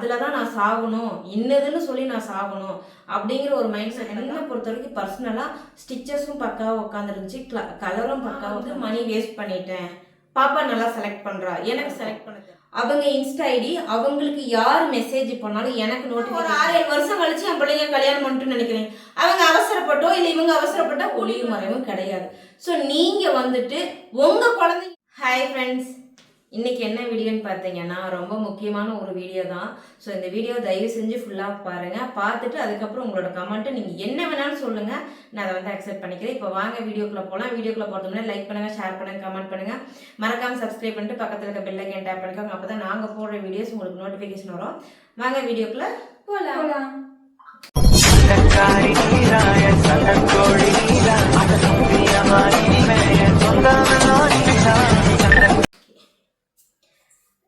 அதில் தான் நான் சாகணும், இன்னதுன்னு சொல்லி நான் சாகணும் அப்படிங்கிற ஒரு மைண்ட் செட். என்னை பொறுத்த வரைக்கும் பர்சனலாக ஸ்டிச்சஸும் பக்காவாக உட்காந்துருந்துச்சு, கலரும் பக்காவாக வந்து மணி வேஸ்ட் பண்ணிட்டேன். பாப்பா நல்லா செலக்ட் பண்ணுறா, எனக்கு செலக்ட் பண்ண அவங்க இன்ஸ்டா ஐடி அவங்களுக்கு யார் மெசேஜ் பண்ணாலும் எனக்கு நோட்டிஃபிகேஷன். ஒரு 6-7 வருஷம் கழிச்சு என் பிள்ளைங்க கல்யாணம் பண்ணிட்டு நினைக்கிறேன். அவங்க அவசரப்பட்டோ இல்லை இவங்க அவசரப்பட்டோ ஒளியும் மறைவும் கிடையாது. ஸோ நீங்கள் வந்துட்டு உங்கள் குழந்தை. ஹாய் ஃப்ரெண்ட்ஸ், இன்றைக்கி என்ன வீடியோன்னு பார்த்தீங்கன்னா ரொம்ப முக்கியமான ஒரு வீடியோ தான். ஸோ இந்த வீடியோ தயவு செஞ்சு ஃபுல்லாக பாருங்கள். பார்த்துட்டு அதுக்கப்புறம் உங்களோட கமெண்ட்டை நீங்கள் என்ன வேணாலும் சொல்லுங்கள், நான் அதை வந்து அக்செப்ட் பண்ணிக்கிறேன். இப்போ வாங்க வீடியோக்குள்ளே போகலாம். வீடியோக்குள்ளே போகிறதுக்கு லைக் பண்ணுங்கள், ஷேர் பண்ணுங்கள், கமெண்ட் பண்ணுங்கள், மறக்காமல் சப்ஸ்கிரைப் பண்ணிட்டு பக்கத்தில் இருக்க பெல் ஐக்கான் டேப் பண்ணிக்கோங்க. அப்போ தான் நாங்கள் போடுற வீடியோஸ் உங்களுக்கு நோட்டிஃபிகேஷன் வரும். வாங்க வீடியோக்குள்ளே போகலாம்.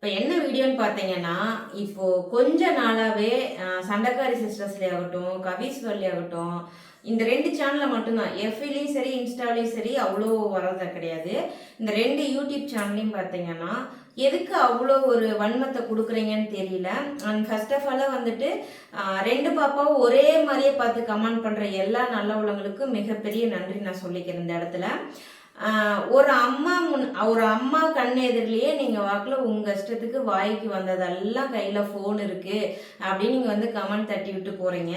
இப்போ என்ன வீடியோன்னு பார்த்தீங்கன்னா, இப்போது கொஞ்ச நாளாகவே சண்டைக்காரி சிஸ்டர்ஸ்லேயே ஆகட்டும், கவிஸ்வர்லேயே ஆகட்டும், இந்த 2 சேனலில் மட்டும்தான், எஃப்இலையும் சரி இன்ஸ்டாலையும் சரி அவ்வளோ வரது கிடையாது. இந்த 2 யூடியூப் சேனல்லையும் பார்த்தீங்கன்னா எதுக்கு அவ்வளோ ஒரு வன்மத்தை கொடுக்குறீங்கன்னு தெரியல. அண்ட் ஃபர்ஸ்ட் ஆஃப் ஆலாக வந்துட்டு 2 பாப்பாவும் ஒரே மாதிரியே பார்த்து கமெண்ட் பண்ணுற எல்லா நல்ல உள்ளவங்களுக்கும் மிகப்பெரிய நன்றி நான் சொல்லிக்கிறேன் இந்த இடத்துல. ஒரு அம்மா கண் எதிரிலேயே நீங்கள் வாக்கில் உங்கள் இஷ்டத்துக்கு வாய்க்கு வந்ததெல்லாம் கையில் ஃபோன் இருக்குது அப்படின்னு நீங்கள் வந்து கமெண்ட் தட்டி விட்டு போகிறீங்க.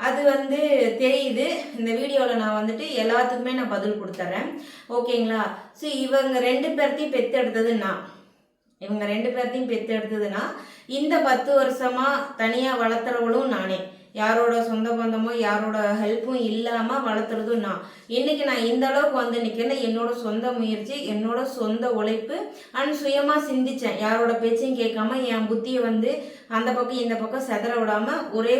அது வந்து தெரியுது. இந்த வீடியோவில் நான் வந்துட்டு எல்லாத்துக்குமே நான் பதில் கொடுத்துட்றேன், ஓகேங்களா? ஸோ இவங்க 2 பேர்த்தையும் பெற்றெடுத்ததுன்னா இந்த 10 வருஷமாக தனியாக வளர்த்துறவளும் நானே. யாரோட சொந்த பந்தமோ யாரோட ஹெல்ப்பும் இல்லாமல் வளர்த்துறதும் நான். இன்றைக்கி நான் இந்த அளவுக்கு வந்து நிற்கிறேன்னா என்னோட சொந்த முயற்சி, என்னோட சொந்த உழைப்பு அண்ட் சுயமாக சிந்தித்தேன். யாரோட பேச்சையும் கேட்காம என் புத்தியை வந்து அந்த பக்கம் இந்த பக்கம் செதற விடாமல் ஒரே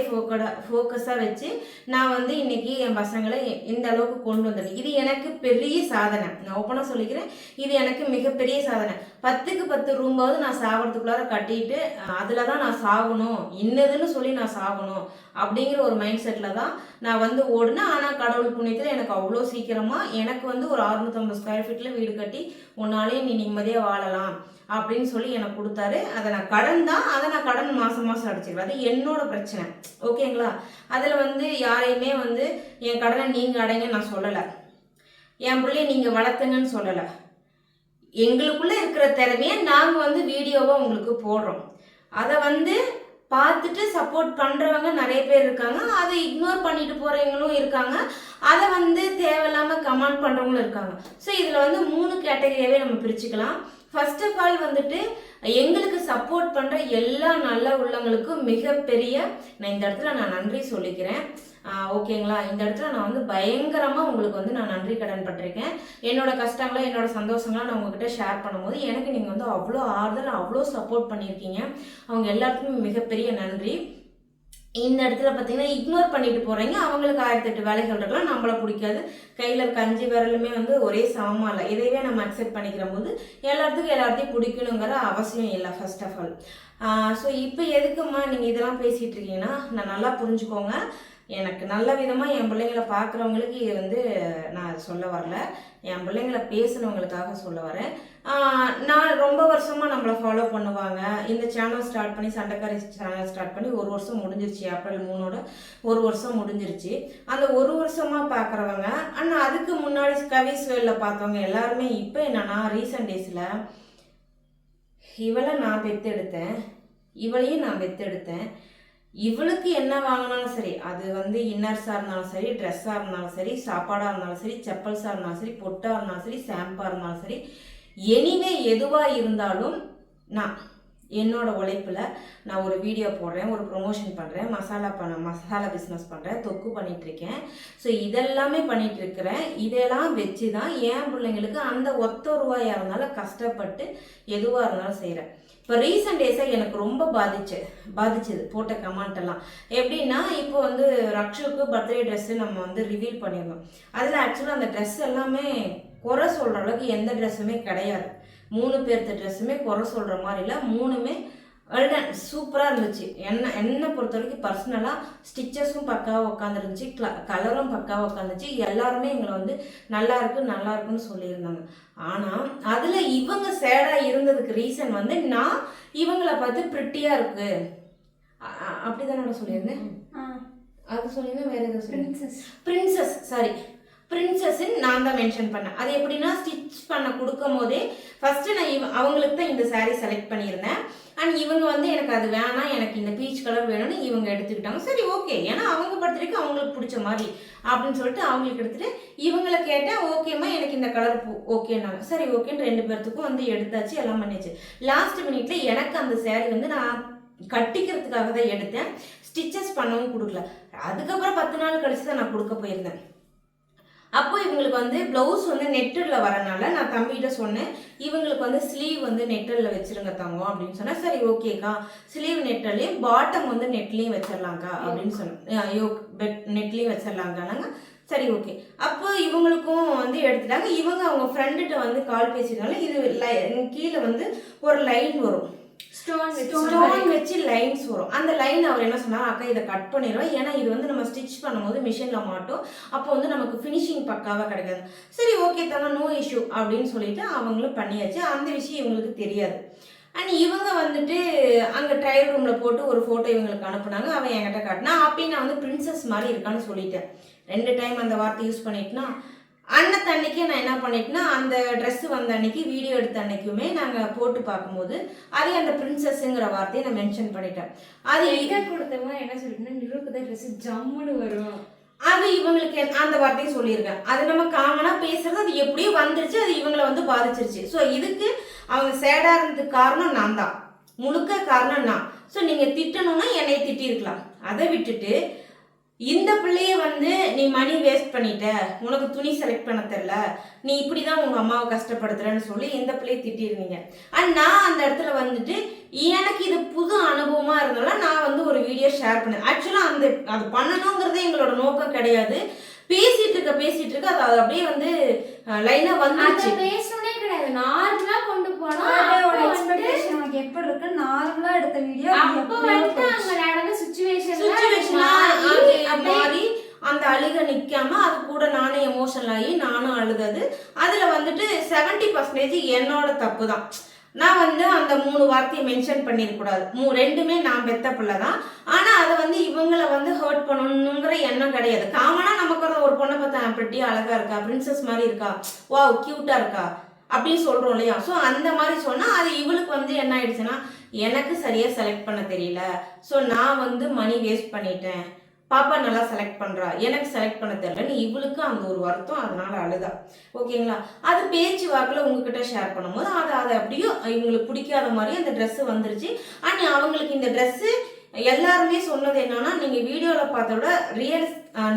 ஃபோக்கஸாக வச்சு நான் வந்து இன்றைக்கி என் பசங்களை இந்த அளவுக்கு கொண்டு வந்துட்டேன். இது எனக்கு பெரிய சாதனை, நான் ஓப்பனாக சொல்லிக்கிறேன். இது எனக்கு மிகப்பெரிய சாதனை. 10க்கு 10 ரூமாவது நான் சாகிறதுக்குள்ளார கட்டிட்டு அதில் தான் நான் சாகணும், இன்னதுன்னு சொல்லி நான் சாகணும் அப்படிங்கிற ஒரு மைண்ட் செட்டில் தான் நான் வந்து ஓடினேன். ஆனால் கடவுள் புண்ணியத்தில் எனக்கு அவ்வளோ சீக்கிரமாக எனக்கு வந்து ஒரு 650 ஸ்கொயர் ஃபீட்டில் வீடு கட்டி உன்னாலே நீ நிம்மதியாக வாழலாம் அப்படின்னு சொல்லி எனக்கு கொடுத்தாரு. அதை நான் கடன் மாதம் அடிச்சுக்கிறேன். அது என்னோட பிரச்சனை, ஓகேங்களா? அதில் வந்து யாரையுமே வந்து என் கடனை நீங்கள் அடைங்கன்னு நான் சொல்லலை, என் பிள்ளைய நீங்கள் வளர்த்துங்கன்னு சொல்லலை. எங்களுக்குள்ளே இருக்கிற திறமையை நாங்கள் வந்து வீடியோவாக உங்களுக்கு போடுறோம். அதை வந்து பார்த்துட்டு சப்போர்ட் பண்ணுறவங்க நிறைய பேர் இருக்காங்க, அதை இக்னோர் பண்ணிட்டு போகிறவங்களும் இருக்காங்க, அதை வந்து தேவையில்லாமல் கமெண்ட் பண்ணுறவங்களும் இருக்காங்க. ஸோ இதில் வந்து 3 கேட்டகரியாகவே நம்ம பிரிச்சுக்கலாம். ஃபர்ஸ்ட் ஆஃப் ஆல் வந்துட்டு எங்களுக்கு சப்போர்ட் பண்ணுற எல்லா நல்ல உள்ளவங்களுக்கும் மிகப்பெரிய நான் இந்த இடத்துல நான் நன்றி சொல்லிக்கிறேன், ஓகேங்களா? இந்த இடத்துல நான் வந்து பயங்கரமாக உங்களுக்கு வந்து நான் நன்றி கடன் பட்டிருக்கேன். என்னோட கஷ்டங்களை என்னோட சந்தோஷங்களாம் நான் உங்ககிட்ட ஷேர் பண்ணும்போது எனக்கு நீங்கள் வந்து அவ்வளோ ஆறுதல் அவ்வளோ சப்போர்ட் பண்ணியிருக்கீங்க. அவங்க எல்லாருக்குமே மிகப்பெரிய நன்றி. இந்த இடத்துல பார்த்தீங்கன்னா இக்னோர் பண்ணிட்டு போகிறீங்க, அவங்களுக்கு 1008 வேலைகள் இருக்கலாம், நம்மளை பிடிக்காது. கையில் இருக்க 5 விரலுமே வந்து ஒரே சமமாக இல்லை, இதையே நம்ம அக்செப்ட் பண்ணிக்கிற போது எல்லாத்தையும் பிடிக்கணுங்கிற அவசியம் இல்லை ஃபர்ஸ்ட் ஆஃப் ஆல். ஸோ இப்போ எதுக்குமா நீங்கள் இதெல்லாம் பேசிகிட்டு இருக்கீங்கன்னா நான் நல்லா புரிஞ்சுக்கோங்க. எனக்கு நல்ல விதமாக என் பிள்ளைங்களை பார்க்குறவங்களுக்கு இது வந்து நான் சொல்ல வரல, என் பிள்ளைங்களை பேசுனவங்களுக்காக சொல்ல வரேன். நான் ரொம்ப வருஷமாக நம்மளை ஃபாலோ பண்ணுவாங்க. இந்த சேனல் ஸ்டார்ட் பண்ணி சண்டைக்காரி சேனல் ஸ்டார்ட் பண்ணி 1 வருஷம் முடிஞ்சிருச்சு. ஏப்ரல் 3 1 வருஷம் முடிஞ்சிருச்சு. அந்த 1 வருஷமாக பார்க்குறவங்க ஆனால் அதுக்கு முன்னாடி கவிஸ்வேலில் பார்த்தவங்க எல்லாருமே இப்போ என்னன்னா ரீசன்ட் டேஸில் இவளையும் நான் பெற்றெடுத்தேன், இவளுக்கு என்ன வாங்கினாலும் சரி, அது வந்து இன்னர்ஸாக இருந்தாலும் சரி, ட்ரெஸ்ஸாக இருந்தாலும் சரி, சாப்பாடாக இருந்தாலும் சரி, செப்பல்ஸாக இருந்தாலும் சரி, பொட்டாக இருந்தாலும் சரி, ஷாம்பாக இருந்தாலும் சரி, எனிவே எதுவாக இருந்தாலும் நான் என்னோட உழைப்பில் நான் ஒரு வீடியோ போடுறேன், ஒரு ப்ரொமோஷன் பண்ணுறேன், மசாலா பிஸ்னஸ் பண்ணுறேன், தொக்கு பண்ணிகிட்ருக்கேன். ஸோ இதெல்லாமே பண்ணிகிட்ருக்கிறேன். இதெல்லாம் வச்சு தான் என் பிள்ளைங்களுக்கு அந்த ஒத்த ரூபாயாக இருந்தாலும் கஷ்டப்பட்டு எதுவாக இருந்தாலும் செய்கிறேன். இப்போ ரீசன்ட் டேஸாக எனக்கு ரொம்ப பாதிச்சது போட்ட கமெண்ட் எல்லாம் எப்படின்னா, இப்போ வந்து ரக்ஷுக்கு பர்த்டே ட்ரெஸ்ஸு நம்ம வந்து ரிவீல் பண்ணியிருந்தோம். அதில் ஆக்சுவலாக அந்த ட்ரெஸ் எல்லாமே குறை சொல்கிற அளவுக்கு எந்த ட்ரெஸ்ஸுமே கிடையாது. 3 பேர்த்த ட்ரெஸ்ஸுமே குறை சொல்கிற மாதிரி இல்லை, 3மே வெல்டன் சூப்பராக இருந்துச்சு. என்னை பொறுத்த வரைக்கும் பர்சனலாக ஸ்டிச்சஸும் பக்காவாக உட்காந்துருந்துச்சு, கலரும் பக்காவாக உட்காந்துச்சு. எல்லாருமே எங்களை வந்து நல்லா இருக்குன்னு சொல்லியிருந்தாங்க. ஆனால் அதில் இவங்க சேடாக இருந்ததுக்கு ரீசன் வந்து நான் இவங்களை பார்த்து ப்ரிட்டியாக இருக்குது அப்படிதானே சொல்லியிருந்தேன். அது சொல்லியிருந்தேன், வேற ஏதோ பிரின்சஸ். பிரின்சஸ், சாரி, பிரின்சஸ்ன்னு நான் தான் மென்ஷன் பண்ணேன். அது எப்படின்னா ஸ்டிச் பண்ண கொடுக்கும் போதே ஃபர்ஸ்ட் நான் அவங்களுக்கு தான் இந்த saree செலக்ட் பண்ணியிருந்தேன். அண்ட் இவங்க வந்து எனக்கு அது வேணாம், எனக்கு இந்த பீச் கலர் வேணும்னு இவங்க எடுத்துக்கிட்டாங்க. சரி ஓகே, ஏன்னா அவங்க பர்த்டேக்கு அவங்களுக்கு பிடிச்ச மாதிரி அப்படின்னு சொல்லிட்டு அவங்களுக்கு எடுத்துட்டு இவங்களை கேட்டேன். ஓகேம்மா எனக்கு இந்த கலர் ஓகேனாங்க. சரி ஓகேன்னு 2 பேர்த்துக்கும் வந்து எடுத்தாச்சு, எல்லாம் பண்ணிச்சு. லாஸ்ட் மினிட்ல எனக்கு அந்த saree வந்து நான் கட்டிக்கிறதுக்காக தான் எடுத்தேன், ஸ்டிச்சஸ் பண்ணவும் கொடுக்கல. அதுக்கப்புறம் 10 நாள் கழிச்சு தான் நான் கொடுக்க போயிருந்தேன். அப்போ இவங்களுக்கு வந்து ப்ளவுஸ் வந்து நெட்டில் வரனால நான் தம்பிகிட்ட சொன்னேன், இவங்களுக்கு வந்து ஸ்லீவ் வந்து நெட்டில் வச்சிருங்க தங்கம் அப்படின்னு சொன்னேன். சரி ஓகேக்கா, ஸ்லீவ் நெட்லையும் பாட்டம் வந்து நெட்லையும் வச்சிடலாங்க்கா அப்படின்னு சொன்னேன். யோக் நெட்லையும் வச்சிடலாங்கானாங்க. சரி ஓகே. அப்போ இவங்களுக்கும் வந்து எடுத்துட்டாங்க. இவங்க அவங்க ஃப்ரெண்டுகிட்ட வந்து கால் பேசினாலும் இது கீழே வந்து ஒரு லைன் வரும், ஸ்டோன் வச்சு லைன்ஸ் வரும். அந்த லைன் அவர் என்ன சொன்னார், அக்கா இதை கட் பண்ணிடுவோம், ஏன்னா இது வந்து நம்ம ஸ்டிச் பண்ணும்போது மிஷினில் மாட்டோம், அப்போ வந்து நமக்கு ஃபினிஷிங் பக்காவாக கிடைக்காது. சரி ஓகே தாங்க, நோ இஷ்யூ அப்படின்னு சொல்லிட்டு அவங்களும் பண்ணியாச்சு. அந்த விஷயம் இவங்களுக்கு தெரியாது. அண்ட் இவங்க வந்துட்டு அங்கே ட்ரையல் ரூமில் போட்டு ஒரு ஃபோட்டோ இவங்களுக்கு அனுப்புனாங்க. அவன் என்கிட்ட காட்டினா, அப்படி நான் வந்து பிரின்சஸ் மாதிரி இருக்கான்னு சொல்லிட்டேன். 2 டைம் அந்த வார்த்தை யூஸ் பண்ணிட்டுனா அன்னத்து அன்னைக்கு நான் என்ன பண்ணிட்டேன்னா, அந்த ட்ரெஸ்ஸு வந்த அன்னைக்கு வீடியோ எடுத்த அன்னைக்குமே நாங்கள் போட்டு பார்க்கும்போது அதே அந்த பிரின்சஸ்ங்கிற வார்த்தையை நான் மென்ஷன் பண்ணிட்டேன். அது எங்கே கொடுத்தவங்க என்ன சொல்லிட்டுனா, நிரூபதா ட்ரெஸ்ஸு ஜம்முன்னு வரும், அது இவங்களுக்கு அந்த வார்த்தையை சொல்லியிருக்கேன். அது நம்ம காமனாக பேசுறது, அது எப்படியோ வந்துருச்சு, அது இவங்களை வந்து பாதிச்சிருச்சு. ஸோ இதுக்கு அவங்க சேடாக இருந்ததுக்கு காரணம் நான் தான், முழுக்க காரணம் நான். ஸோ நீங்கள் திட்டணும்னா என்னை திட்டிருக்கலாம். அதை விட்டுட்டு இந்த பிள்ளைய வந்து நீ மணி வேஸ்ட் பண்ணிட்ட, உனக்கு துணி செலக்ட் பண்ண தெரில, நீ இப்படி தான் உங்கள் அம்மாவை கஷ்டப்படுத்துறன்னு சொல்லி இந்த பிள்ளையை திட்டிருந்தீங்க. அண்ட் நான் அந்த இடத்துல வந்துட்டு எனக்கு இது புது அனுபவமாக இருந்தாலும் நான் வந்து ஒரு வீடியோ ஷேர் பண்ணேன். ஆக்சுவலாக அது பண்ணணுங்கிறது எங்களோட நோக்கம் கிடையாது. பேசிட்டு இருக்க அது அப்படியே வந்து லைனா வந்துச்சு. பேசணும்னே கிடையாது, நார்மலா கொண்டு போனா எக்ஸ்பெக்டேஷன் உனக்கு எப்படி இருக்கு, நார்மலா எடுத்த வீடியோ அப்போ வந்து அங்க நடந்த சிச்சுவேஷன் மாறி அந்த அழுக நிக்காம அது கூட நானே எமோஷனல் ஆகி நானும் அழுதது. அதுல வந்துட்டு 70% என்னோட தப்பு தான். நான் வந்து அந்த 3 வார்த்தையை மென்ஷன் பண்ணிடக்கூடாது. 2மே நான் பெத்த பிள்ளை தான். ஆனால் அதை வந்து இவங்களை வந்து ஹர்ட் பண்ணணுங்கிற எண்ணம் கிடையாது. காமனாக நமக்கு ஒரு பொண்ணை பார்த்தா pretty அழகா இருக்கா, பிரின்சஸ் மாதிரி இருக்கா, வாவ் கியூட்டா இருக்கா அப்படின்னு சொல்றோம் இல்லையா. ஸோ அந்த மாதிரி சொன்னால் அது இவளுக்கு வந்து என்ன ஆயிடுச்சுன்னா, எனக்கு சரியா செலக்ட் பண்ண தெரியல, ஸோ நான் வந்து மணி வேஸ்ட் பண்ணிட்டேன், பாப்பா நல்லா செலக்ட் பண்ணுறா, எனக்கு செலக்ட் பண்ண தெரியலன்னு இவளுக்கு அந்த ஒரு வருத்தம், அதனால அழுதா. ஓகேங்களா. அது பேச்சு வாக்கில் உங்ககிட்ட ஷேர் பண்ணும்போது அதை அப்படியே இவங்களுக்கு பிடிக்காத மாதிரி அந்த ட்ரெஸ்ஸு வந்துருச்சு. ஆனால் அவங்களுக்கு இந்த ட்ரெஸ்ஸு எல்லாருமே சொன்னது என்னன்னா, நீங்கள் வீடியோவில் பார்த்த விட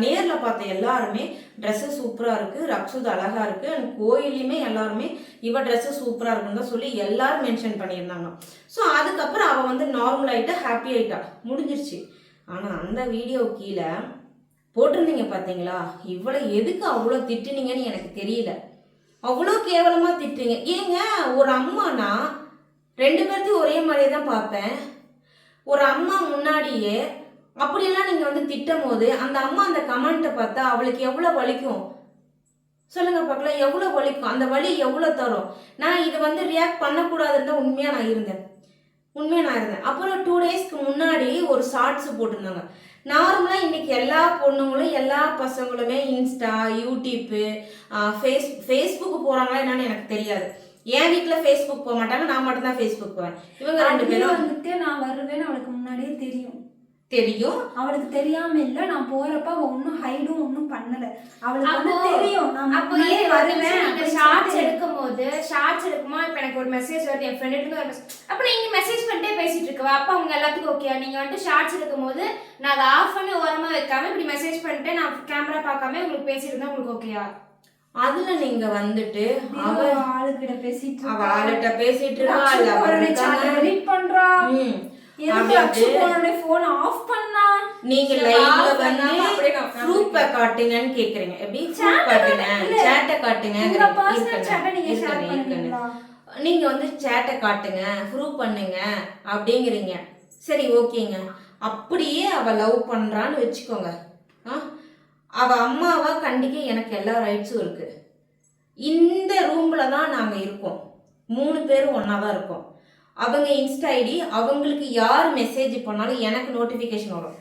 நேரில் பார்த்த எல்லாருமே ட்ரெஸ்ஸு சூப்பராக இருக்குது, ரக்ஷுத் அழகாக இருக்குது, அண்ட் கோயிலையுமே எல்லாருமே இவ ட்ரெஸ்ஸு சூப்பராக இருக்குன்னு தான் சொல்லி எல்லாரும் மென்ஷன் பண்ணியிருந்தாங்க. ஸோ அதுக்கப்புறம் அவள் வந்து நார்மல் ஆகிட்டா, ஹாப்பி ஆகிட்டா, முடிஞ்சிருச்சு. ஆனால் அந்த வீடியோ கீழே போட்டிருந்தீங்க பார்த்தீங்களா, இவ்வளோ எதுக்கு அவ்வளோ திட்டுனீங்கன்னு எனக்கு தெரியல. அவ்வளோ கேவலமாக திட்டுறீங்க. ஏங்க, ஒரு அம்மானா 2 பேர்த்தையும் ஒரே மாதிரியே தான் பார்ப்பேன். ஒரு அம்மா முன்னாடியே அப்படியெல்லாம் நீங்கள் வந்து திட்டும் போது அந்த அம்மா அந்த கமெண்ட்டை பார்த்தா அவளுக்கு எவ்வளோ வலிக்கும் சொல்லுங்க பார்க்கலாம், எவ்வளோ வலிக்கும், அந்த வலி எவ்வளோ தரும். நான் இதை வந்து ரியாக்ட் பண்ணக்கூடாதுன்னு தான் உண்மையாக நான் இருந்தேன். அப்புறம் 2 டேஸ்க்கு முன்னாடி ஒரு ஷார்ட்ஸ் போட்டிருந்தாங்க. நார்மலாக இன்னைக்கு எல்லா பொண்ணுங்களும் எல்லா பசங்களுமே இன்ஸ்டா, யூடியூப்பு, ஃபேஸ்புக்கு போகிறாங்களா என்னன்னு எனக்கு தெரியாது. என் வீட்டில் ஃபேஸ்புக் போக மாட்டாங்க, நான் மட்டும்தான் ஃபேஸ்புக் போவேன். இவங்க 2 பேரும் வந்துட்டு நான் வருவேன்னு அவளுக்கு முன்னாடியே தெரியும். அவளுக்கு தெரியாம இல்ல, நான் போறப்ப அவ ஒன்னும் ஹைடும் ஒன்னும் பண்ணல, அவளுக்கு தெரியும். அப்போ ஏன் வருவேன், ஷார்ட்ஸ் எடுக்கும்போது இப்ப எனக்கு ஒரு மெசேஜ் வருது என் ஃப்ரெண்ட் இருந்து ஒரு மெசேஜ், அப்ப நீங்க மெசேஜ் பண்ணிட்டே பேசிட்டு இருக்கவா, அப்ப அவங்க எல்லாத்துக்கும் ஓகே. நீங்க வந்துட்டு ஷார்ட்ஸ் எடுக்கும்போது நான் அதை ஆஃப் பண்ணி ஓரமா வைக்காம இப்படி மெசேஜ் பண்ணிட்டு நான் கேமரா பார்க்காம உங்களுக்கு பேசிட்டு இருந்தா உங்களுக்கு ஓகேயா? அதுல நீங்க வந்துட்டு ஆளுகிட்ட பேசிட்டு அவ ஆளுகிட்ட பேசிட்டு இருக்கா, நீங்க லைவ்ல வந்து ப்ரூஃப் காட்டுங்கன்னு கேக்குறீங்க. எப்படி ப்ரூஃப் காட்டுங்க, சேட்டை காட்டுங்க, நீங்க வந்து சேட்டை காட்டுங்க, ப்ரூஃப் பண்ணுங்க அப்படிங்கிறீங்க. சரி ஓகேங்க, அப்படியே அவ லவ் பண்றான்னு வச்சுக்கோங்க. அவ அம்மாவா கண்டிக்க எனக்கு எல்லா ரைட்ஸும் இருக்கு. இந்த ரூம்ல தான் நாங்க இருக்கோம், 3 பேரும் ஒன்னா தான் இருக்கோம். அவங்க இன்ஸ்டா ஐடி, அவங்களுக்கு யார் மெசேஜ் பண்ணாலும் எனக்கு நோட்டிஃபிகேஷன் வரும்.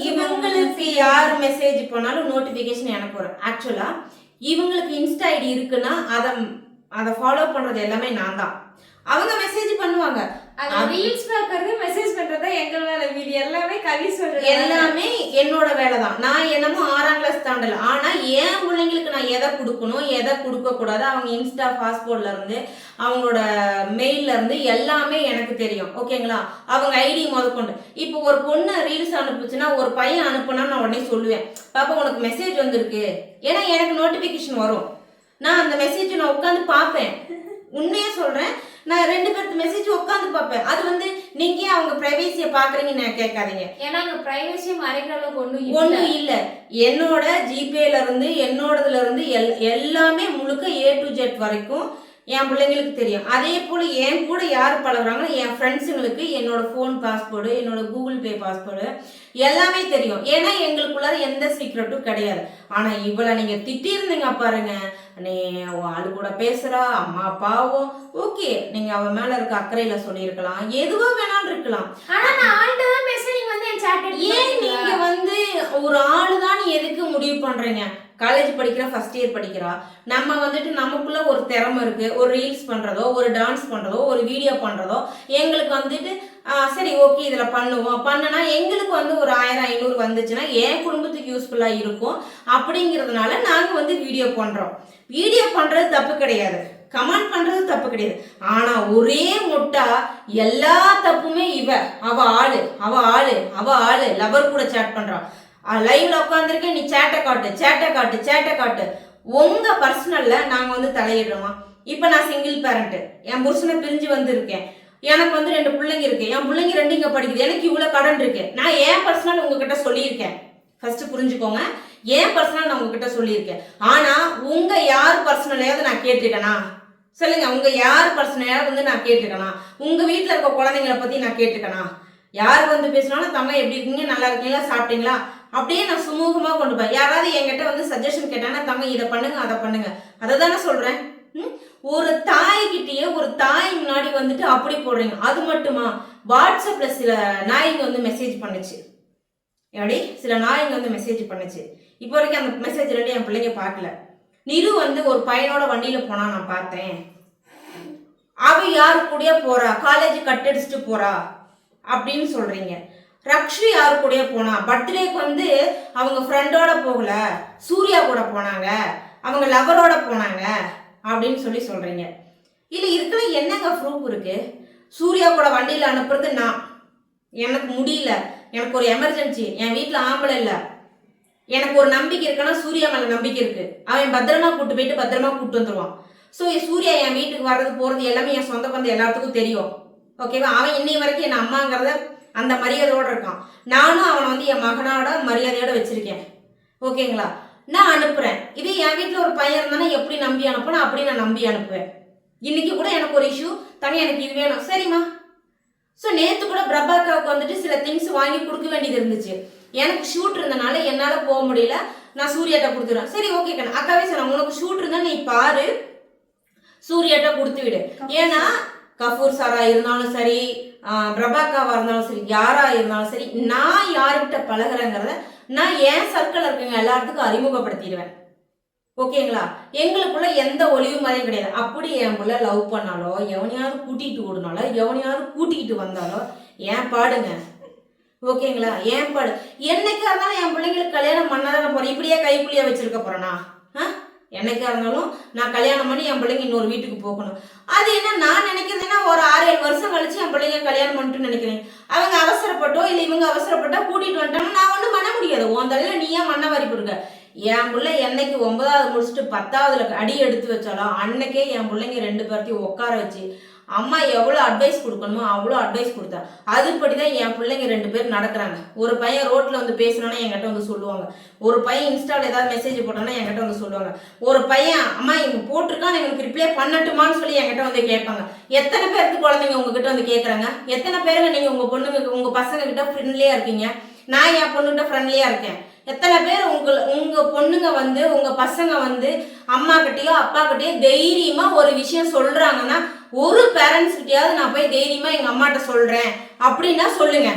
இவங்களுக்கு யார் மெசேஜ் பண்ணாலும் நோட்டிஃபிகேஷன் எனக்கு வரும். ஆக்சுவலா இவங்களுக்கு இன்ஸ்டா ஐடி இருக்குன்னா அதை ஃபாலோ பண்றது எல்லாமே நான் தான். அவங்க மெசேஜ் பண்ணுவாங்க, ரீல்ஸ் பார்க்கறது மெசேஜ் பண்றதா எங்க வேலை, மீதி எல்லாமே கவி சொல்றது எல்லாமே என்னோட வேலை தான். நான் என்னமோ 6ஆம் கிளாஸ் தாண்டல. ஆனா என் பிள்ளைங்களுக்கு நான் எதை கொடுக்கணும் எதை கொடுக்க கூடாது, அவங்க இன்ஸ்டா பாஸ்போர்ட்ல இருந்து அவங்களோட மெயில்ல இருந்து எல்லாமே எனக்கு தெரியும். ஓகேங்களா? அவங்க ஐடி முதற்கொண்டு. இப்போ ஒரு பொண்ணு ரீல்ஸ் அனுப்புச்சுன்னா, ஒரு பையன் அனுப்புனா நான் உடனே சொல்லுவேன், பாப்பா உனக்கு மெசேஜ் வந்திருக்கு. ஏன்னா எனக்கு நோட்டிபிகேஷன் வரும். நான் அந்த மெசேஜ் நான் உட்காந்து பார்ப்பேன். உண்மையா சொல்றேன், நான் 2 பேருக்கு மெசேஜ் உட்காந்து பார்ப்பேன். அது வந்து நீங்க அவங்க பிரைவேசியை பாக்குறீங்கன்னு நான் கேட்காதீங்க. ஏன்னா அங்க பிரைவேசியை மறைக்கிற அளவுக்கு ஒண்ணும் இல்ல. என்னோட ஜிபேல இருந்து என்னோடதுல இருந்து எல்லாமே முழுக்க A to Z வரைக்கும் என் பிள்ளைங்களுக்கு தெரியும். அதே போல என் கூட யார் பழகுறாங்களோ என் ஃப்ரெண்ட்ஸுங்களுக்கு என்னோட ஃபோன் பாஸ்வேர்டு, என்னோட கூகுள் பே பாஸ்வேர்டு எல்லாமே தெரியும். ஏன்னா எங்களுக்குள்ளார எந்த சீக்ரெட்டும் கிடையாது. ஆனா இவளை நீங்க திட்டிருந்தீங்க பாருங்க, நீ ஆளு கூட பேசுறா, அம்மா அப்பாவும் ஓகே, நீங்க அவ மேல இருக்க அக்கறையில சொல்லியிருக்கலாம், எதுவோ வேணாலும் இருக்கலாம். ஆனா நான் ஆள்கிட்ட தான் பேசுறேன், நீங்க வந்து என் சாட் ஏன் நீங்க வந்து ஒரு ஆளு தான் எதுக்கு முடிவு பண்றீங்க? காலேஜ் படிக்கிறா, ஃபர்ஸ்ட் இயர் படிக்கிறா, நம்ம வந்துட்டு நமக்குள்ள ஒரு திறமை இருக்கு, ஒரு ரீல்ஸ் பண்றதோ, ஒரு டான்ஸ் பண்றதோ, ஒரு வீடியோ பண்றதோ எங்களுக்கு வந்துட்டு சரி ஓகே இதுல பண்ணுவோம். பண்ணனா எங்களுக்கு வந்து ஒரு 1000-500 வந்துச்சுன்னா என் குடும்பத்துக்கு யூஸ்ஃபுல்லா இருக்கும். அப்படிங்கிறதுனால நாங்க வந்து வீடியோ பண்றோம். வீடியோ பண்றது தப்பு கிடையாது, கமெண்ட் பண்றது தப்பு கிடையாது. ஆனா ஒரே முட்டா எல்லா தப்புமே அவ ஆளு லவர் கூட சேட் பண்றான், லைவ்ல உட்காந்துருக்கேன், நீ சேட்டை காட்டு. உங்க பர்சனல்ல நாங்க வந்து தலையிடுறோமா? இப்ப நான் சிங்கிள் பேரண்ட், என் புருஷனை பிரிஞ்சு வந்திருக்கேன், எனக்கு வந்து 2 பிள்ளைங்க இருக்கு, என் பிள்ளைங்க 2 இங்க படிக்குது, எனக்கு இவ்வளவு கடன் இருக்கு. நான் ஏன் பர்சனல் உங்ககிட்ட சொல்லியிருக்கேன். ஃபர்ஸ்ட் புரிஞ்சுக்கோங்க, ஏன் பர்சனல் நான் உங்ககிட்ட சொல்லியிருக்கேன். ஆனா உங்க யார் பர்சனலையாவது நான் கேட்டிருக்கேனா? சொல்லுங்க, உங்க யார் பர்சனலையாவது வந்து நான் கேட்டிருக்கேனா? உங்க வீட்டுல இருக்க குழந்தைங்களை பத்தி நான் கேட்டிருக்கேனா? யார் வந்து பேசினாலும் தங்க எப்படி இருக்கீங்க, நல்லா இருக்கீங்களா, சாப்பிட்டீங்களா, அப்படியே நான் சுமூகமா கொண்டு போய். யாராவது என்கிட்ட வந்து சஜஷன் கேட்டாங்கன்னா, தங்க இதை பண்ணுங்க அதை பண்ணுங்க, அதை தானே சொல்றேன். ஒரு தாய்கிட்டயே ஒரு தாய் முன்னாடி வந்துட்டு அப்படி போடுறீங்க. அது மட்டுமா, வாட்ஸ்அப்ல சில நாய்ங்க வந்து மெசேஜ் பண்ணுச்சு. எப்படி சில நாய்ங்க வந்து மெசேஜ் பண்ணுச்சு. இப்போ வரைக்கும் அந்த மெசேஜ் 2 என் பிள்ளைங்க பார்க்கல. நிரு வந்து ஒரு பையனோட வண்டியில போனா நான் பார்த்தேன். அவ யாரு கூட போறா, காலேஜ் கட்டடிச்சுட்டு போறா அப்படின்னு சொல்றீங்க. ரக்ஷி யாரு கூட போனா, பர்த்டேக்கு வந்து அவங்க ஃப்ரெண்டோட போகல, சூர்யா கூட போனாங்க, அவங்க லவரோட போனாங்க அப்படின்னு சொல்றீங்க. இல்ல இதுக்குள்ள என்னங்க ப்ரூஃப் இருக்கு? சூர்யா கூட வண்டியில அனுப்புறது நான், எனக்கு முடியல, எனக்கு ஒரு எமர்ஜென்சி, என் வீட்டுல ஆம்பளை இல்ல, எனக்கு ஒரு நம்பிக்கை இருக்குன்னா சூர்யா மேல நம்பிக்கை இருக்கு, அவன் பத்திரமா கூட்டு போயிட்டு பத்திரமா கூட்டு வந்துருவான். ஸோ சூர்யா என் வீட்டுக்கு வர்றது போறது எல்லாமே என் சொந்த பந்தம் எல்லாத்துக்கும் தெரியும். ஓகேவா? அவன் இன்னை வரைக்கும் என் அம்மாங்கிறத அந்த மரியாதையோட இருக்கான். நானும் அவனை வந்து என் மகனோட மரியாதையோட வச்சிருக்கேன். ஓகேங்களா? நான் அனுப்புறேன். இது என் வீட்டில் ஒரு பையன் இருந்தானா எப்படி நம்பி அனுப்புனா அப்படி நான் நம்பி அனுப்புவேன். இன்னைக்கு கூட எனக்கு ஒரு இஷ்யூ, தங்க எனக்கு இது வேணும், சரிம்மா. ஸோ நேற்று கூட பிரபாக்காவுக்கு வந்துட்டு சில திங்ஸ் வாங்கி கொடுக்க வேண்டியது இருந்துச்சு. எனக்கு ஷூட் இருந்தனால என்னால் போக முடியல, நான் சூர்யாட்ட கொடுத்துருவேன். சரி ஓகே கண்ணா, அக்காவே சொன்னேன், உனக்கு ஷூட் இருந்தா நீ பாரு, சூர்யாட்ட கொடுத்து விடு. ஏன்னா கபூர் சாரா இருந்தாலும் சரி, பிரபாக்காவா இருந்தாலும் சரி, யாரா இருந்தாலும் சரி, நான் யாருக்கிட்ட பழகிறேங்கிறத நான் என் சர்க்கிள் இருக்கவங்க எல்லாத்துக்கும் அறிமுகப்படுத்திடுவேன். ஓகேங்களா? எங்களுக்குள்ள எந்த ஒளிவும் மறையும் கிடையாது. அப்படி என் பிள்ளை லவ் பண்ணாலோ, எவனையாவது கூட்டிகிட்டு ஓடுனாலோ, எவனையாவது கூட்டிகிட்டு வந்தாலோ ஏன் பாடுங்க. ஓகேங்களா? ஏன் பாடு. என்னைக்கா இருந்தாலும் என் பிள்ளைங்களுக்கு கல்யாணம் பண்ணாதான் போறேன், இப்படியே கைக்குள்ளியா வச்சிருக்க போறேனா? என்னைக்கா இருந்தாலும் நான் கல்யாணம் பண்ணி என் பிள்ளைங்க இன்னொரு வீட்டுக்கு போகணும். அது என்ன நான் நினைக்கிறதுன்னா, ஒரு 6-7 வருஷம் கழிச்சு என் பிள்ளைங்க கல்யாணம் பண்ணிட்டு நினைக்கிறேன். அவங்க அவசரப்பட்டோ இல்லை இவங்க அவசரப்பட்டோ கூட்டிட்டு வந்துட்டாங்கன்னா நான் ஒன்றும் பண்ண முடியாது. உன் தலையில நீ ஏன் மண்ணை வாரி கொடுக்க? என் பிள்ளை என்னைக்கு 9வது முடிச்சுட்டு 10வதுல அடி எடுத்து வச்சாலும் அன்னைக்கே என் பிள்ளைங்க 2 பேர்த்தையும் உட்கார வச்சு அம்மா எவ்வளோ அட்வைஸ் கொடுக்கணுமோ அவ்வளோ அட்வைஸ் கொடுத்தா. அதுபடி தான் என் பிள்ளைங்க 2 பேர் நடக்கிறாங்க. ஒரு பையன் ரோட்ல வந்து பேசினானா என்கிட்ட வந்து சொல்லுவாங்க, ஒரு பையன் இன்ஸ்டாவில் ஏதாவது மெசேஜ் போட்டானா என்கிட்ட வந்து சொல்லுவாங்க, ஒரு பையன் அம்மா இவங்க போட்டிருக்கான் எனக்கு ரிப்ளை பண்ணட்டுமான்னு சொல்லி என்கிட்ட வந்து கேட்பாங்க. எத்தனை பேருக்கு குழந்தைங்க உங்ககிட்ட வந்து கேட்குறாங்க? எத்தனை பேருங்க நீங்கள் உங்கள் பொண்ணுங்க உங்கள் பசங்க கிட்ட ஃப்ரெண்ட்லியாக இருக்கீங்க? நான் என் பொண்ணுகிட்ட ஃப்ரெண்ட்லியாக இருக்கேன். எத்தனை பேர் உங்க பொண்ணுங்க வந்து உங்க பசங்க வந்து அம்மா கிட்டயோ அப்பா கிட்டயோ தைரியமா ஒரு விஷயம் சொல்றாங்கன்னா ஒரு பேரண்ட்ஸ் கிட்டயாவது நான் போய் தைரியமா எங்க அம்மாட்ட சொல்றேன் அப்படின்னா சொல்லுங்க.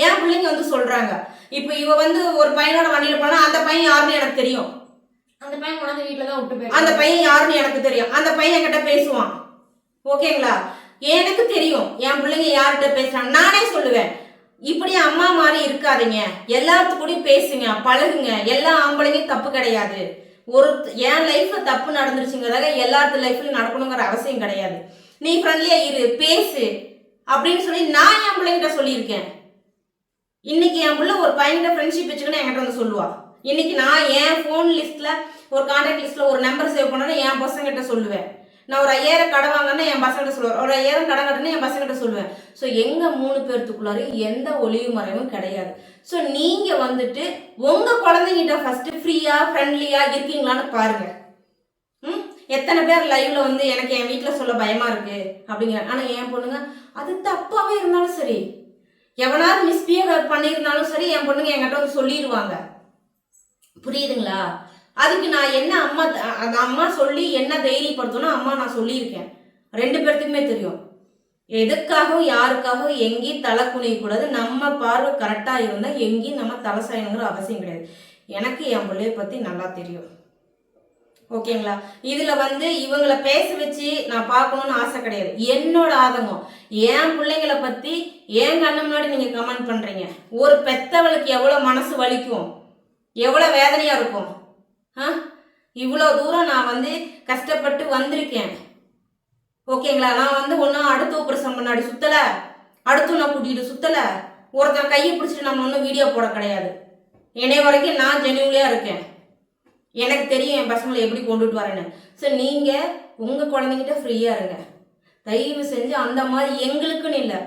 என் பிள்ளைங்க வந்து சொல்றாங்க. இப்போ இவ வந்து ஒரு பையனோட வண்டியில போனா அந்த பையன் யாருன்னு எனக்கு தெரியும். அந்த பையன் கொண்டாந்து வீட்டுல தான் விட்டு போய் அந்த பையன் யாருன்னு எனக்கு தெரியும். அந்த பையன் கிட்ட பேசுவான். ஓகேங்களா? எனக்கு தெரியும் என் பிள்ளைங்க யார்கிட்ட பேசுறாங்க. நானே சொல்லுவேன், இப்படி அம்மா மாதிரி இருக்காதீங்க, எல்லாத்துக்கூடயும் பேசுங்க, பழகுங்க. எல்லா ஆம்பளைங்களும் தப்பு கிடையாது. என் லைஃப்ல தப்பு நடந்துருச்சுங்கிறதாக எல்லாத்து லைஃப்லயும் நடக்கணுங்கிற அவசியம் கிடையாது. நீ ஃப்ரெண்ட்லியா இரு, பேசு அப்படின்னு சொல்லி நான் என் பிள்ளைங்கிட்ட சொல்லியிருக்கேன். இன்னைக்கு என் பிள்ளை ஒரு பையன்கிட்ட ஃப்ரெண்ட்ஷிப் வச்சுக்கணும் என்கிட்ட வந்து சொல்லுவா. இன்னைக்கு நான் என் ஃபோன் லிஸ்ட்ல ஒரு கான்டாக்ட் லிஸ்ட்ல ஒரு நம்பர் சேவ் பண்ணேன்னா என் பசங்கிட்ட சொல்லுவேன். நான் ஒரு 5000 கடை வாங்கினா என் பசங்கிட்ட சொல்லுவேன். ஒரு 5000 கடை கட்டினா என் பசங்கிட்ட சொல்லுவேன். ஸோ எங்க 3 பேர்த்துக்குள்ளாரையும் எந்த ஒளிவு மறைவும் கிடையாது. ஸோ நீங்க வந்துட்டு உங்க குழந்தைங்கிட்ட ஃபர்ஸ்ட் ஃப்ரீயா ஃப்ரெண்ட்லியா இருக்கீங்களான்னு பாருங்க. எத்தனை பேர் லைவ்ல வந்து எனக்கு என் வீட்டில் சொல்ல பயமா இருக்கு அப்படிங்கிற. ஆனா என் பொண்ணுங்க அது தப்பாவே இருந்தாலும் சரி, எவனாவது மிஸ்பிஹேவ் பண்ணியிருந்தாலும் சரி, என் பொண்ணுங்க என்கிட்ட வந்து சொல்லிடுவாங்க. புரியுதுங்களா? அதுக்கு நான் என்ன அம்மா சொல்லி என்ன தைரியப்படுத்தணும் அம்மா நான் சொல்லியிருக்கேன். 2 பேர்த்துக்குமே தெரியும். எதுக்காகவும் யாருக்காகவும் எங்கேயும் தலை குனியக்கூடாது. நம்ம பார்வை கரெக்டாக இருந்தால் எங்கேயும் நம்ம தலை சாயணுங்கிற அவசியம் கிடையாது. எனக்கு என் பிள்ளைய பற்றி நல்லா தெரியும். ஓகேங்களா? இதில் வந்து இவங்களை பேச வச்சு நான் பார்க்கணுன்னு ஆசை கிடையாது. என்னோட ஆதங்கம், என் பிள்ளைங்களை பற்றி என் கண்ணு முன்னாடி நீங்கள் கமெண்ட் பண்ணுறீங்க. ஒரு பெத்தவளுக்கு எவ்வளோ மனசு வலிக்கும், எவ்வளோ வேதனையாக இருக்கும். இவ்வளோ தூரம் நான் வந்து கஷ்டப்பட்டு வந்திருக்கேன். ஓகேங்களா? நான் வந்து ஒன்றும் அடுத்து பிரசம் முன்னாடி சுத்தலை, அடுத்து நான் கூட்டிகிட்டு சுத்தலை, ஒருத்தன் கையை பிடிச்சிட்டு நம்ம ஒன்றும் வீடியோ போட கிடையாது. என்னை வரைக்கும் நான் ஜெனியூனியாக இருக்கேன். எனக்கு தெரியும் என் பசங்களை எப்படி கொண்டுட்டு வரேன்னு. ஸோ நீங்கள் உங்கள் குழந்தைங்கிட்ட ஃப்ரீயாக இருங்க. தயவு செஞ்சு அந்த மாதிரி எங்களுக்குன்னு இல்லை,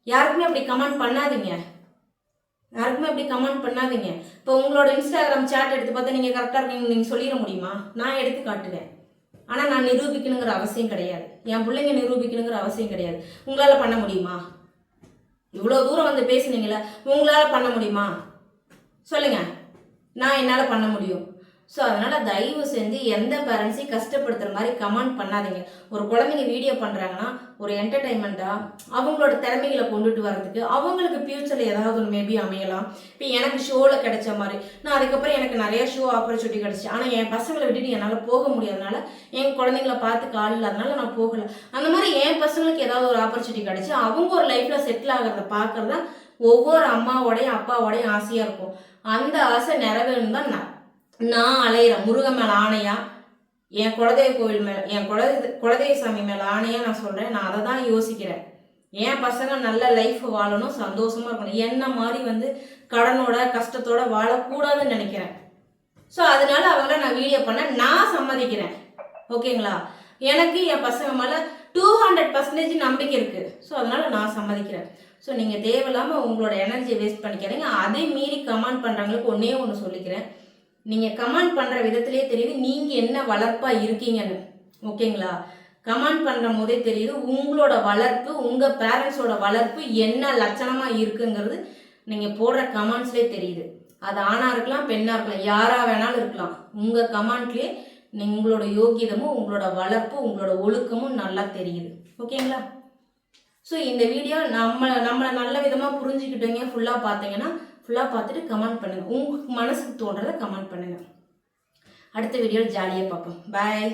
யாருக்குமே அப்படி கமெண்ட் பண்ணாதீங்க. யாருக்குமே அப்படி கமெண்ட் பண்ணாதீங்க. இப்போ உங்களோட இன்ஸ்டாகிராம் சேட் எடுத்து பார்த்தா நீங்கள் கரெக்டாக இருக்கீங்கன்னு நீங்கள் சொல்லிட முடியுமா? நான் எடுத்து காட்டுவேன். ஆனால் நான் நிரூபிக்கணுங்கிற அவசியம் கிடையாது. என் பிள்ளைங்க நிரூபிக்கணுங்கிற அவசியம் கிடையாது. உங்களால் பண்ண முடியுமா? இவ்வளோ தூரம் வந்து பேசுனீங்களே, உங்களால் பண்ண முடியுமா சொல்லுங்கள். நான் என்னால் பண்ண முடியும். ஸோ அதனால் தயவு செஞ்சு எந்த பேரண்ட்ஸையும் கஷ்டப்படுத்துகிற மாதிரி கமெண்ட் பண்ணாதீங்க. ஒரு குழந்தைங்க வீடியோ பண்ணுறாங்கன்னா ஒரு என்டர்டைன்மெண்ட்டாக அவங்களோட திறமைகளை கொண்டுட்டு வரதுக்கு அவங்களுக்கு ஃப்யூச்சரில் ஏதாவது ஒரு மேபி அமையலாம். இப்போ எனக்கு ஷோவில் கிடைச்ச மாதிரி நான் அதுக்கப்புறம் எனக்கு நிறைய ஷோ ஆப்பர்ச்சுனிட்டி கிடச்சி. ஆனால் என் பசங்களை விட்டுட்டு என்னால் போக முடியாதனால என் குழந்தைங்கள பார்த்து கால் இல்லாதனால நான் போகலை. அந்த மாதிரி என் பசங்களுக்கு ஏதாவது ஒரு ஆப்பர்ச்சுனிட்டி கிடச்சி அவங்க ஒரு லைஃப்பில் செட்டில் ஆகிறத பார்க்கறது தான் ஒவ்வொரு அம்மாவோடையும் அப்பாவோடையும் ஆசையாக இருக்கும். அந்த ஆசை நிறைவேறும் தான் நான் அலையிறேன். முருகன் மேலே ஆணையா, என் குலதெய்வ கோவில் மேலே, என் குலதெய்வ சாமி மேலே ஆணையா நான் சொல்கிறேன். நான் அதை தான் யோசிக்கிறேன். என் பசங்க நல்ல லைஃப் வாழணும், சந்தோஷமாக இருக்கணும். என்ன மாதிரி வந்து கடனோட கஷ்டத்தோட வாழக்கூடாதுன்னு நினைக்கிறேன். ஸோ அதனால அவங்கள நான் வீடியோ பண்ண நான் சம்மதிக்கிறேன். ஓகேங்களா? எனக்கு என் பசங்க மேலே 200% நம்பிக்கை இருக்குது. ஸோ அதனால நான் சம்மதிக்கிறேன். ஸோ நீங்கள் தேவையில்லாமல் உங்களோட எனர்ஜியை வேஸ்ட் பண்ணிக்கிறீங்க. அதை மீறி கமெண்ட் பண்ணுறவங்களுக்கு ஒன்றே ஒன்று சொல்லிக்கிறேன். நீங்கள் கமெண்ட் பண்ணுற விதத்திலே தெரியுது நீங்கள் என்ன வளர்ப்பாக இருக்கீங்கன்னு. ஓகேங்களா? கமெண்ட் பண்ணுற போதே தெரியுது உங்களோட வளர்ப்பு, உங்கள் பேரண்ட்ஸோட வளர்ப்பு என்ன லட்சணமாக இருக்குங்கிறது நீங்கள் போடுற கமெண்ட்ஸ்லேயே தெரியுது. அது ஆணாக இருக்கலாம், பெண்ணாக இருக்கலாம், யாராக வேணாலும் இருக்கலாம். உங்கள் கமெண்ட்லேயே உங்களோட யோகியதமும் உங்களோட வளர்ப்பு உங்களோட ஒழுக்கமும் நல்லா தெரியுது. ஓகேங்களா? ஸோ இந்த வீடியோ நம்மளை நல்ல விதமாக புரிஞ்சுக்கிட்டீங்க. ஃபுல்லாக பார்த்தீங்கன்னா ஃபுல்லாக பார்த்துட்டு கமெண்ட் பண்ணுங்கள். உங்களுக்கு மனசுக்கு தோன்றதை கமெண்ட் பண்ணுங்கள். அடுத்த வீடியோவில் ஜாலியாக பார்ப்போம். பாய்.